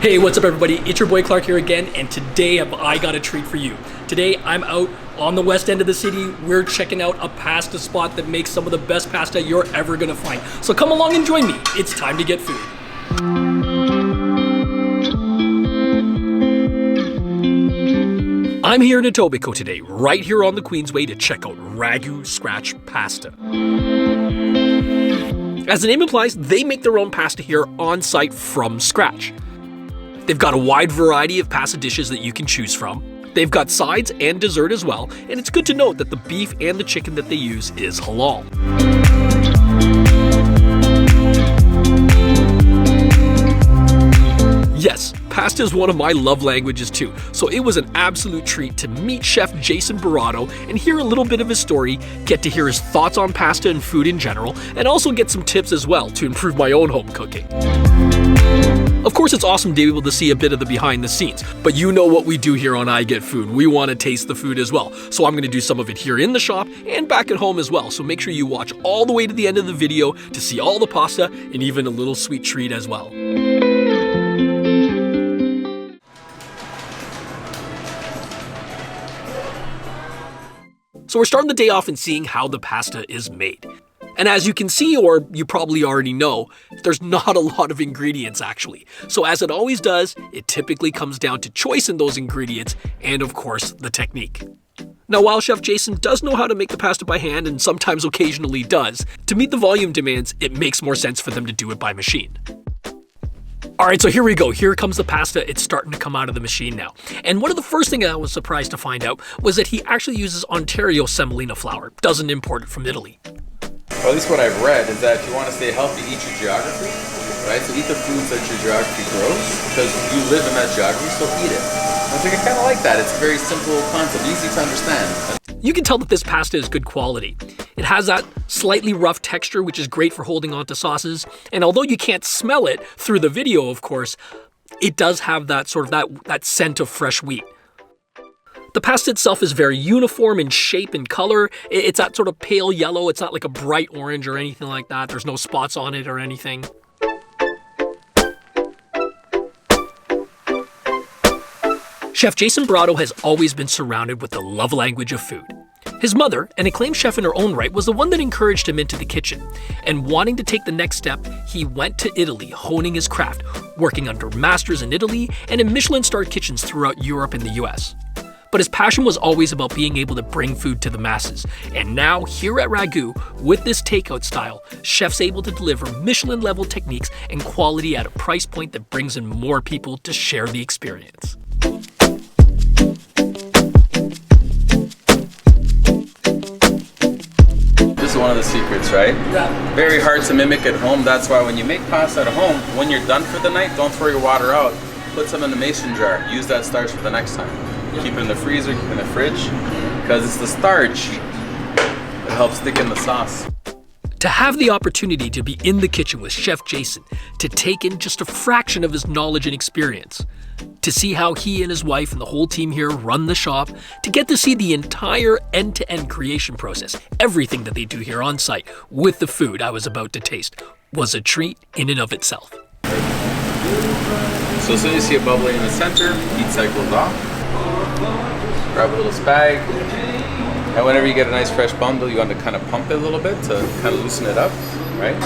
Hey, what's up everybody? It's your boy Clark here again, and today have I got a treat for you. Today I'm out on the west end of the city. We're checking out a pasta spot that makes some of the best pasta you're ever gonna find. So come along and join me. It's time to get food. I'm here in Etobicoke today, right here on the Queensway, to check out Ragu Scratch Pasta. As the name implies, they make their own pasta here on site from scratch. They've got a wide variety of pasta dishes that you can choose from. They've got sides and dessert as well, and it's good to note that the beef and the chicken that they use is halal. Yes, pasta is one of my love languages too, so it was an absolute treat to meet Chef Jason Barato and hear a little bit of his story, get to hear his thoughts on pasta and food in general, and also get some tips as well to improve my own home cooking. Of course, it's awesome to be able to see a bit of the behind the scenes, but you know what we do here on I Get Food. We want to taste the food as well. So I'm going to do some of it here in the shop and back at home as well. So make sure you watch all the way to the end of the video to see all the pasta and even a little sweet treat as well. So we're starting the day off and seeing how the pasta is made. And as you can see, or you probably already know, there's not a lot of ingredients actually. So as it always does, it typically comes down to choice in those ingredients and of course the technique. Now while Chef Jason does know how to make the pasta by hand and sometimes occasionally does, to meet the volume demands, it makes more sense for them to do it by machine. Alright, so here we go. Here comes the pasta. It's starting to come out of the machine now. And one of the first things I was surprised to find out was that he actually uses Ontario semolina flour, doesn't import it from Italy. Or at least what I've read is that if you want to stay healthy, eat your geography, right? So eat the foods that your geography grows, because you live in that geography, so eat it. I think I kind of like that. It's a very simple concept, easy to understand. You can tell that this pasta is good quality. It has that slightly rough texture, which is great for holding onto sauces. And although you can't smell it through the video, of course, it does have that sort of that scent of fresh wheat. The pasta itself is very uniform in shape and color. It's that sort of pale yellow. It's not like a bright orange or anything like that. There's no spots on it or anything. Chef Jason Barato has always been surrounded with the love language of food. His mother, an acclaimed chef in her own right, was the one that encouraged him into the kitchen. And wanting to take the next step, he went to Italy, honing his craft, working under masters in Italy and in Michelin-starred kitchens throughout Europe and the US. But his passion was always about being able to bring food to the masses. And now, here at Ragu, with this takeout style, chef's able to deliver Michelin-level techniques and quality at a price point that brings in more people to share the experience. This is one of the secrets, right? Yeah. Very hard to mimic at home. That's why when you make pasta at home, when you're done for the night, don't throw your water out. Put some in the mason jar. Use that starch for the next time. Keep it in the freezer, keep it in the fridge, because it's the starch that helps thicken the sauce. To have the opportunity to be in the kitchen with Chef Jason, to take in just a fraction of his knowledge and experience, to see how he and his wife and the whole team here run the shop, to get to see the entire end-to-end creation process, everything that they do here on site with the food I was about to taste, was a treat in and of itself. So as soon as you see it bubbling in the center, heat cycles off. Grab a little spag, and whenever you get a nice fresh bundle, you want to kind of pump it a little bit to kind of loosen it up, right?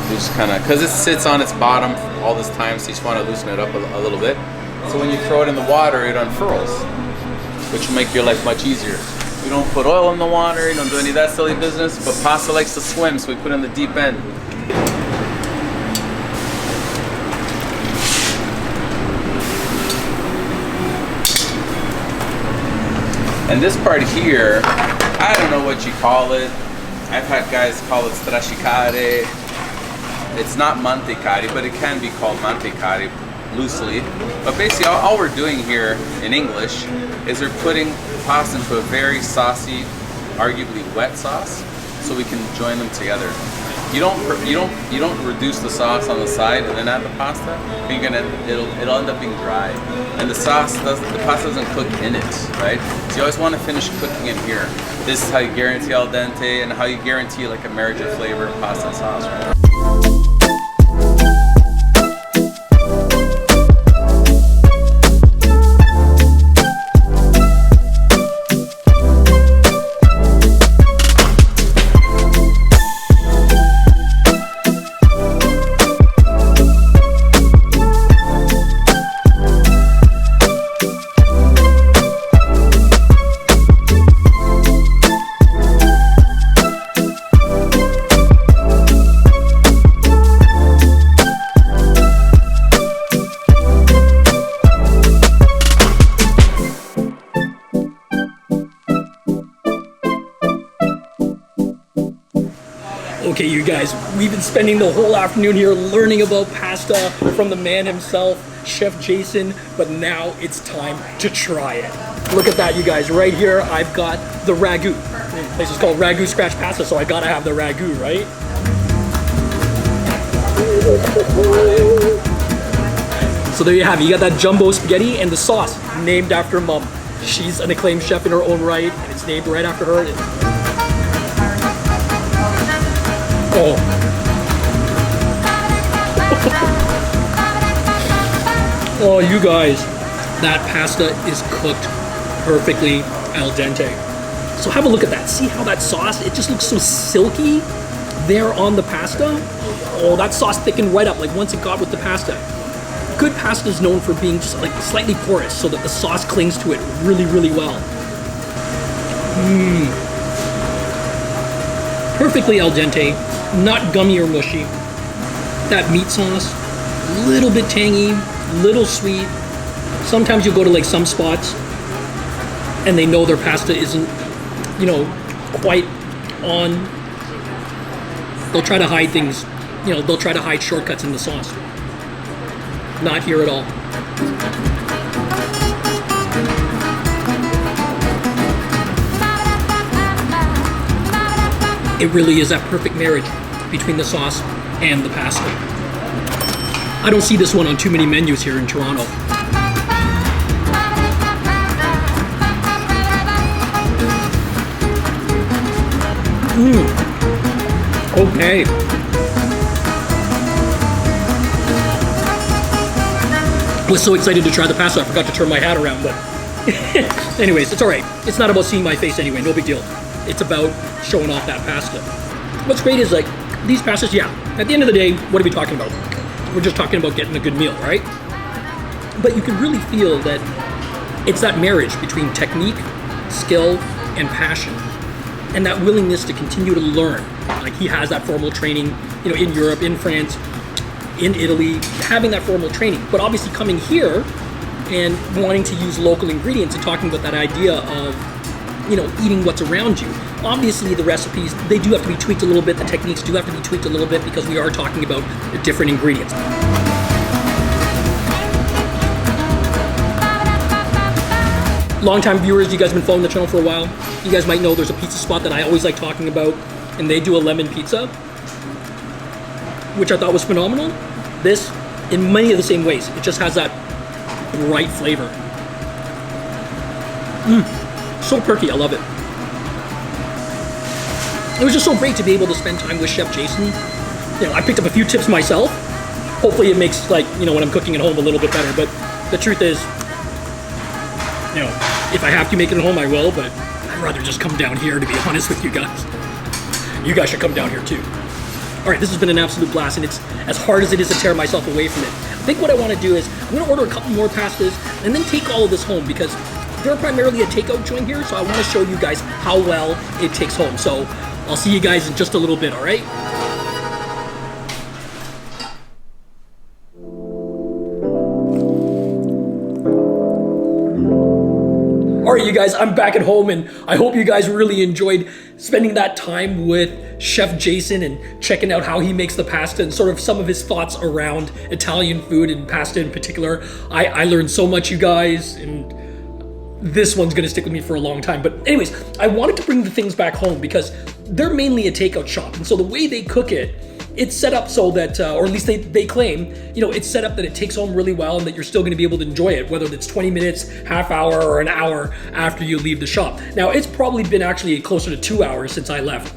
You just kind of, because it sits on its bottom all this time, so you just want to loosen it up a little bit. So when you throw it in the water, it unfurls, which will make your life much easier. We don't put oil in the water, you don't do any of that silly business, but pasta likes to swim, so we put it in the deep end. And this part here, I don't know what you call it. I've had guys call it strascicare. It's not mantecare, but it can be called mantecare loosely. But basically all we're doing here in English is we're putting pasta into a very saucy, arguably wet sauce, so we can join them together. You don't reduce the sauce on the side and then add the pasta. It'll end up being dry, and the pasta doesn't cook in it, right? So you always want to finish cooking in here. This is how you guarantee al dente and how you guarantee like a marriage of flavor of pasta and sauce, right? Okay, you guys, we've been spending the whole afternoon here learning about pasta from the man himself, Chef Jason, but now it's time to try it. Look at that, you guys. Right here, I've got the Ragu. The place is called Ragu Scratch Pasta, so I gotta have the Ragu, right? So there you have it. You got that jumbo spaghetti and the sauce named after Mom. She's an acclaimed chef in her own right, and it's named right after her. Oh. Oh, you guys, that pasta is cooked perfectly al dente. So have a look at that. See how that sauce, it just looks so silky there on the pasta. Oh, that sauce thickened right up, like once it got with the pasta. Good pasta is known for being just like slightly porous so that the sauce clings to it really, really well. Perfectly al dente. Not gummy or mushy. That meat sauce, little bit tangy, little sweet. Sometimes you'll go to like some spots and they know their pasta isn't, you know, quite on. They'll try to hide things, you know, they'll try to hide shortcuts in the sauce. Not here at all. It really is that perfect marriage between the sauce and the pasta. I don't see this one on too many menus here in Toronto. Okay. I was so excited to try the pasta, I forgot to turn my hat around, but anyways, it's all right. It's not about seeing my face anyway, no big deal. It's about showing off that pasta. What's great is like, these pastas, yeah, at the end of the day, what are we talking about? We're just talking about getting a good meal, right? But you can really feel that it's that marriage between technique, skill, and passion. And that willingness to continue to learn. Like he has that formal training, you know, in Europe, in France, in Italy, having that formal training. But obviously coming here and wanting to use local ingredients and talking about that idea of, you know, eating what's around you. Obviously the recipes, they do have to be tweaked a little bit, the techniques do have to be tweaked a little bit because we are talking about different ingredients. Longtime viewers, you guys have been following the channel for a while. You guys might know there's a pizza spot that I always like talking about, and they do a lemon pizza, which I thought was phenomenal. This, in many of the same ways, it just has that bright flavor. So perky, I love it. It was just so great to be able to spend time with Chef Jason. You know, I picked up a few tips myself. Hopefully it makes, like, you know, when I'm cooking at home a little bit better, but the truth is, you know, if I have to make it at home, I will, but I'd rather just come down here, to be honest with you guys. You guys should come down here too. All right, this has been an absolute blast, and it's as hard as it is to tear myself away from it. I think what I want to do is, I'm going to order a couple more pastas, and then take all of this home, because they're primarily a takeout joint here, so I want to show you guys how well it takes home. So I'll see you guys in just a little bit, all right? All right, you guys, I'm back at home, and I hope you guys really enjoyed spending that time with Chef Jason and checking out how he makes the pasta and sort of some of his thoughts around Italian food and pasta in particular. I learned so much, you guys, and this one's gonna stick with me for a long time. But anyways, I wanted to bring the things back home because they're mainly a takeout shop. And so the way they cook it, it's set up so that, or at least they claim, you know, it's set up that it takes home really well and that you're still gonna be able to enjoy it, whether it's 20 minutes, half hour, or an hour after you leave the shop. Now, it's probably been actually closer to 2 hours since I left,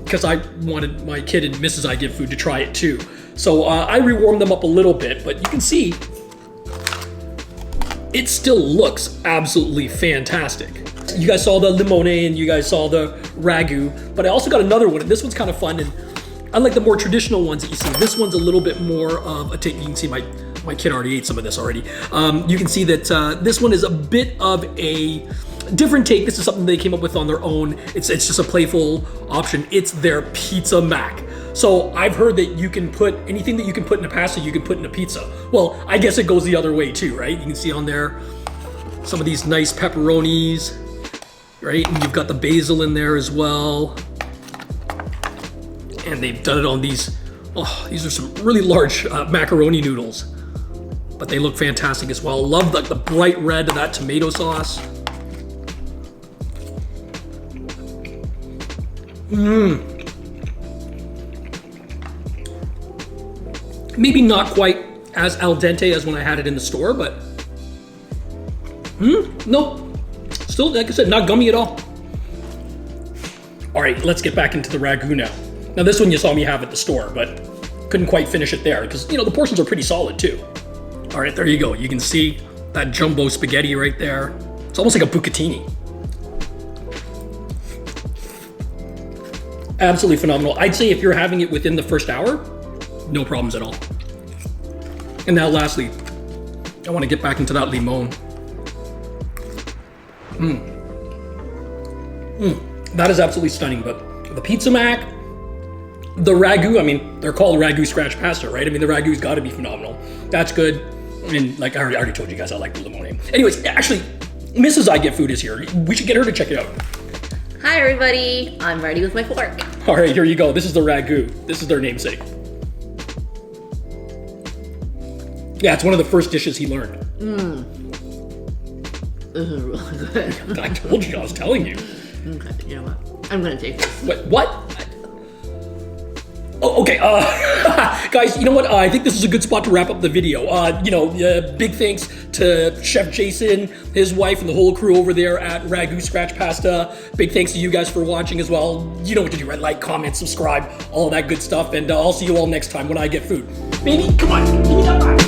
because I wanted my kid and Mrs. I Give Food to try it too. So I rewarmed them up a little bit, but you can see, it still looks absolutely fantastic. You guys saw the limone and you guys saw the ragu, but I also got another one, and this one's kind of fun. And unlike the more traditional ones that you see, this one's a little bit more of a take. You can see my kid already ate some of this already. You can see that this one is a bit of a different take. This is something they came up with on their own. It's just a playful option. It's their pizza mac. So I've heard that you can put anything that you can put in a pasta, you can put in a pizza. Well, I guess it goes the other way too, right? You can see on there some of these nice pepperonis, right? And you've got the basil in there as well. And they've done it on these, oh, these are some really large macaroni noodles. But they look fantastic as well. Love the bright red of that tomato sauce. Maybe not quite as al dente as when I had it in the store, but no, still, like I said, not gummy at all. All right, let's get back into the Ragu now. Now this one you saw me have at the store, but couldn't quite finish it there because, you know, the portions are pretty solid too. All right, there you go. You can see that jumbo spaghetti right there. It's almost like a bucatini. Absolutely phenomenal. I'd say if you're having it within the first hour, no problems at all. And now lastly, I want to get back into that limon. That is absolutely stunning, but the pizza mac, the Ragu, I mean, they're called Ragu scratch pasta, right? I mean, the Ragu's got to be phenomenal. That's good. And like I already told you guys, I like the limone. Anyways, actually, Mrs. I Get Food is here. We should get her to check it out. Hi everybody, I'm ready with my fork. All right, here you go. This is the Ragu. This is their namesake. Yeah, it's one of the first dishes he learned. This is really good. I told you, I was telling you. Okay, you know what? I'm gonna take this. Wait, what? Oh, okay, guys, you know what? I think this is a good spot to wrap up the video. Big thanks to Chef Jason, his wife, and the whole crew over there at Ragu Scratch Pasta. Big thanks to you guys for watching as well. You know what to do, right? Like, comment, subscribe, all that good stuff. And I'll see you all next time when I get food. Baby, come on, give me that back.